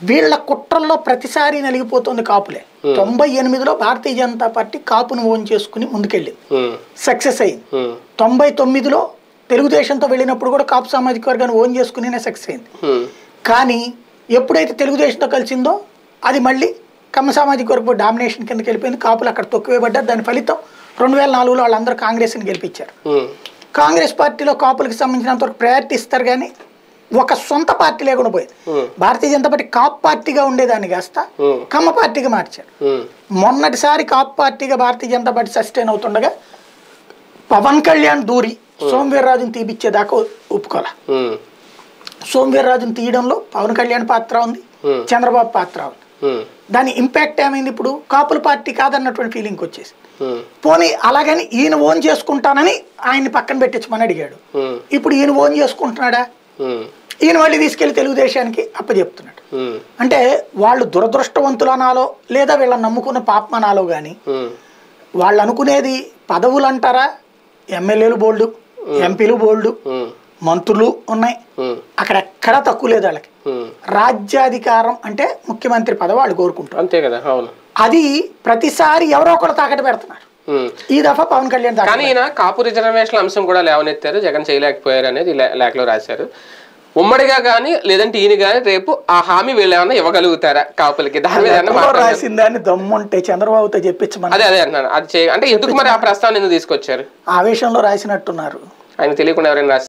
వీళ్ళ కుట్రల్లో ప్రతిసారి నలిగిపోతుంది కాపులే. 98లో Bharatiya Janata party కాపును own చేసుకుని ముందుకెళ్ళింది, సక్సెస్ అయింది. 99లో తెలుగుదేశంతో వెళ్ళినప్పుడు కూడా కాపు సామాజిక వర్గాన్ని ఓన్ చేసుకునే సక్సెస్ అయింది. కానీ ఎప్పుడైతే తెలుగుదేశంతో కలిసిందో అది మళ్ళీ కమ్మ సామాజిక వర్గం డామినేషన్ కిందకి వెళ్ళిపోయింది. కాపులు అక్కడ తొక్కువేయబడ్డారు. దాని ఫలితం 2004లో వాళ్ళందరూ కాంగ్రెస్ని గెలిపించారు. కాంగ్రెస్ పార్టీలో కాపులకు సంబంధించినంతవరకు ప్రయారిటీ ఇస్తారు, కానీ ఒక సొంత పార్టీ లేకుండా పోయింది. భారతీయ జనతా పార్టీ కాపు పార్టీగా ఉండేదాన్ని కాస్త కమ్మ పార్టీగా మార్చారు. మొన్నటిసారి కాపు పార్టీగా భారతీయ జనతా పార్టీ సస్టైన్ అవుతుండగా పవన్ కళ్యాణ్ దూరి సోమవీర్రాజును తీపిచ్చేదాకా ఒప్పుకోలే. సోమవీర్రాజును తీయడంలో పవన్ కళ్యాణ్ పాత్ర ఉంది, చంద్రబాబు పాత్ర ఉంది. దాని ఇంపాక్ట్ ఏమైంది? ఇప్పుడు కాపుల పార్టీ కాదన్నటువంటి ఫీలింగ్ వచ్చేసి పోనీ అలాగని ఈయన ఓన్ చేసుకుంటానని ఆయన్ని పక్కన పెట్టించమని అడిగాడు. ఇప్పుడు ఈయన ఓన్ చేసుకుంటున్నాడా? ఈయన మళ్ళీ తీసుకెళ్లి తెలుగుదేశానికి అప్పచెప్తున్నాడు. అంటే వాళ్ళు దురదృష్టవంతులు అనాలో లేదా వీళ్ళని నమ్ముకున్న పాపమనాలో కానీ వాళ్ళు అనుకునేది పదవులు అంటారా? ఎమ్మెల్యేలు బోల్డు, ఎంపీలు బోల్డు, మంత్రులు ఉన్నాయి, అక్కడెక్కడా తక్కువ లేదు వాళ్ళకి. రాజ్యాధికారం అంటే ముఖ్యమంత్రి పదవి వాళ్ళు కోరుకుంటారు, అంతే కదా. అవును, అది ప్రతిసారి ఎవరో ఒకరు తాకట్టు పెడుతున్నారు. ఈ దఫా పవన్ కళ్యాణ్ కానీ కాపు రిజర్వేషన్ అంశం కూడా లేవనెత్తారు, జగన్ చేయలేకపోయారు అనేది లేఖలో రాశారు. ఉమ్మడిగా కానీ లేదంటే ఈయన కానీ రేపు ఆ హామీ వీళ్ళు ఏమన్నా ఇవ్వగలుగుతారా కాపులకి? దాని మీద రాసిందాన్ని దమ్ముంటే చంద్రబాబుతో చెప్పించమని. అదే అన్నాను, అది అంటే ఎందుకు మరి ఆ ప్రస్తావన ఎందుకు తీసుకొచ్చారు? ఆవేశంలో రాసినట్టున్నారు, ఆయన తెలియకుండా ఎవరైనా రాసి